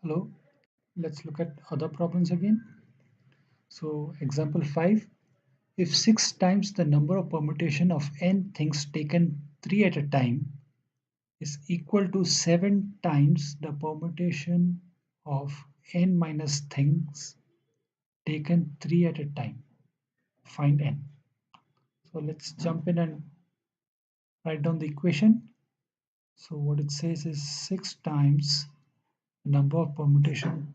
Hello, let's look at other problems again. So example 5, if 6 times the number of permutation of n things taken 3 at a time is equal to 7 times the permutation of n minus things taken 3 at a time, find n. So let's jump in and write down the equation. So what it says is 6 times the number of permutation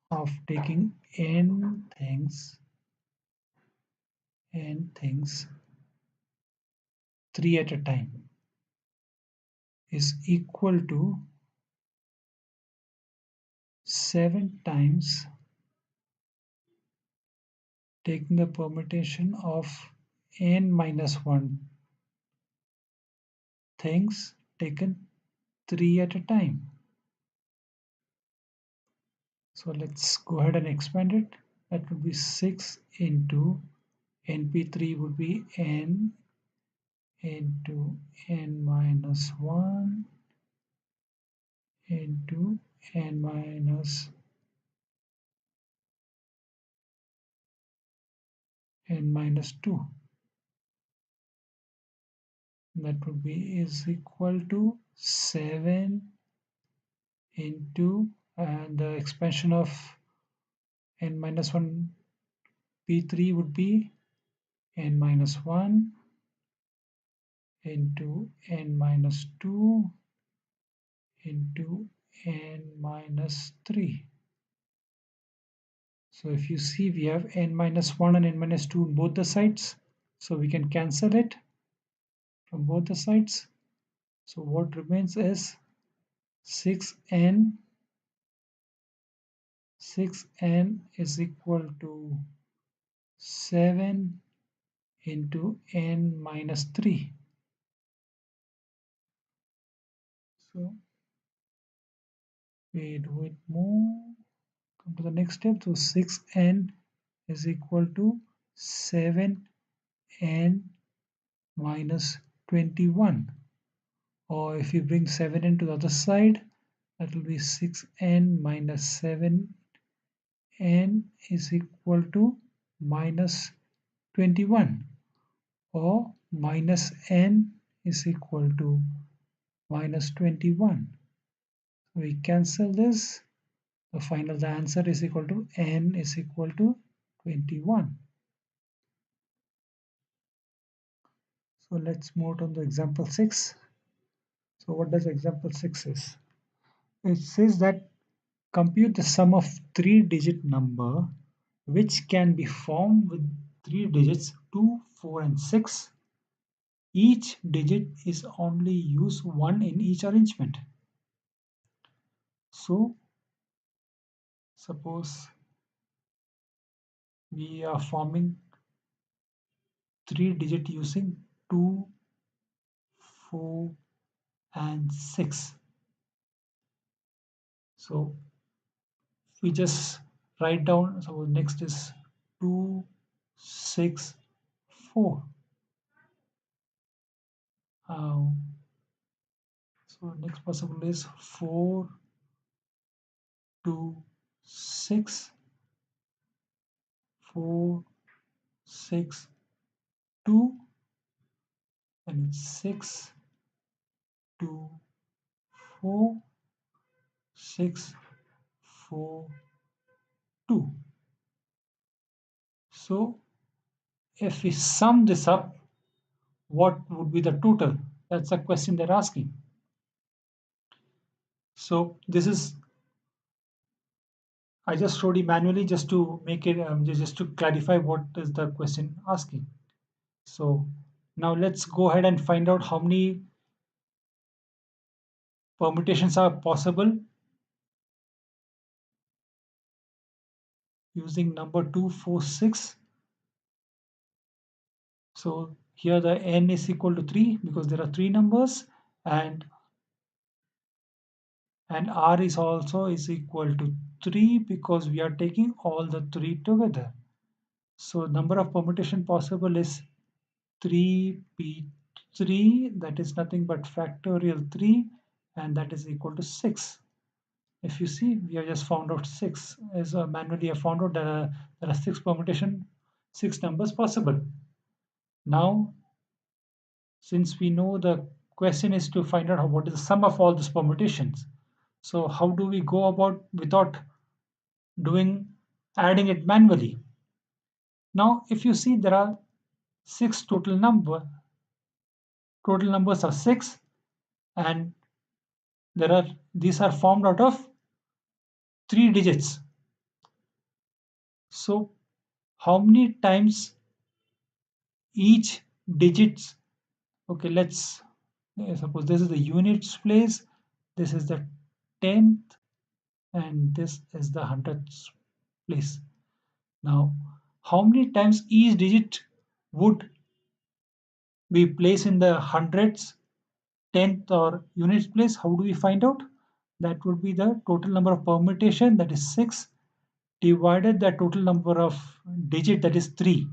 of taking n things 3 at a time is equal to 7 times taking the permutation of n minus 1 things taken 3 at a time. So let's go ahead and expand it. That would be 6 into np3 would be n into n minus 1 into n minus 2. That would be is equal to 7 into the expansion of n minus 1 p3 would be n minus 1 into n minus 2 into n minus 3. So if you see, we have n minus 1 and n minus 2 on both the sides, so we can cancel it from both the sides. So what remains is 6n is equal to 7 into n minus 3. So we do it more. Come to the next step. So 6n is equal to 7n minus 21. Or if you bring 7n to the other side, that will be 6n minus 7n is equal to minus 21. Or minus n is equal to minus 21. We cancel this. The answer is equal to n is equal to 21. So let's move on to example 6. So what does example 6 is? It says that compute the sum of 3-digit number which can be formed with 3 digits 2, 4 and 6. Each digit is only used 1 in each arrangement. So suppose we are forming 3-digit using 2, 4 and 6. So we just write down. So next is 2, 6, 4. So next possible is 4, 2, 6, 4, 6, 2, and it's 6, 2, 4, 6, 4, 2. So if we sum this up, what would be the total? That's the question they're asking. So this is, I just showed you manually just to make it, just to clarify what is the question asking. So now let's go ahead and find out how many permutations are possible using number 246. So here the n is equal to 3 because there are 3 numbers, and r is also is equal to 3 because we are taking all the 3 together. So number of permutation possible is 3p3, that is nothing but factorial 3, and that is equal to 6. If you see, we have just found out 6 is manually I found out there are 6 permutation, 6 numbers possible. Now, since we know the question is to find out what is the sum of all these permutations, so how do we go about without doing adding it manually? Now, if you see, there are 6 total numbers are 6, and there are these are formed out of 3 digits. So how many times each digits? Okay, let's suppose this is the units place, this is the 10th, and this is the 100th place. Now, how many times each digit would be placed in the hundreds, 10th, or units place? How do we find out? That would be the total number of permutation, that is 6, divided the total number of digit, that is 3,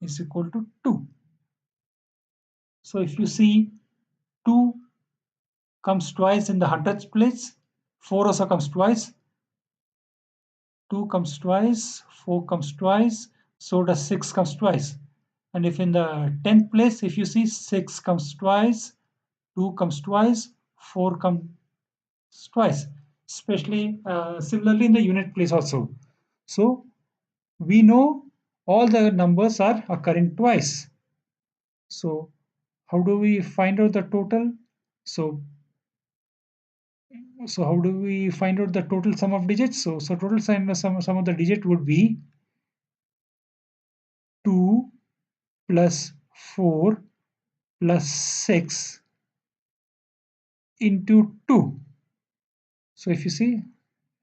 is equal to 2. So if you see, 2 comes twice in the hundredths place, 4 also comes twice, 2 comes twice, 4 comes twice, so does 6 comes twice. And if in the 10th place, if you see, 6 comes twice, 2 comes twice, 4 comes twice, especially similarly in the unit place also. So we know all the numbers are occurring twice. So how do we find out the total? So how do we find out the total sum of digits? So total sum of the digit would be 2 plus 4 plus 6 into 2. So if you see,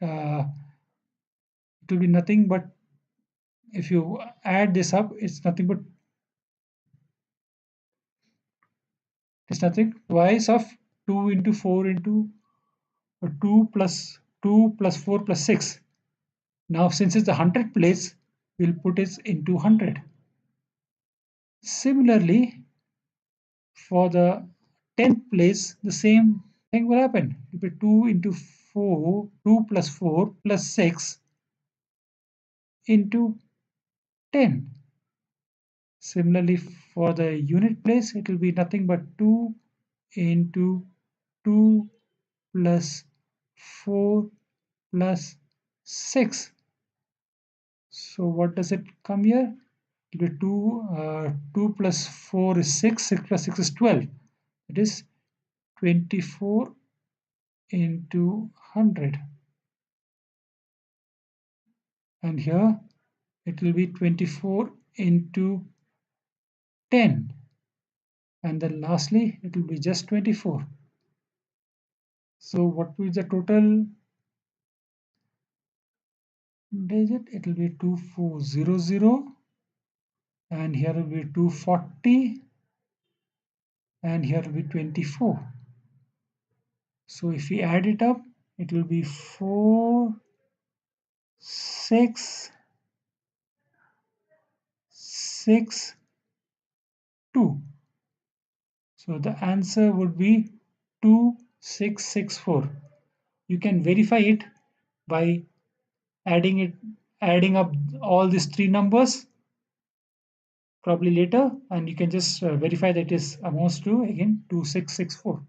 it will be nothing but, if you add this up, it's nothing but, it's nothing twice of 2 into 4 into 2 plus 4 plus 6. Now since it's the 100 place, we'll put it into 100. Similarly, for the 10th place, the same thing will happen. It will be 2 into 4, 2 plus 4 plus 6 into 10. Similarly, for the unit place, it will be nothing but 2 into 2 plus 4 plus 6. So what does it come here? It will be 2 plus 4 is 6, 6 plus 6 is 12. It is 24 into 100. And here it will be 24 into 10. And then lastly, it will be just 24. So what will be the total digit? It will be 2400, and here will be 240, and here will be 24. So if we add it up, it will be 4, 6, 6, 2. So the answer would be 2664. You can verify it by adding up all these 3 numbers probably later, and you can just verify that it is amounts to again 2664.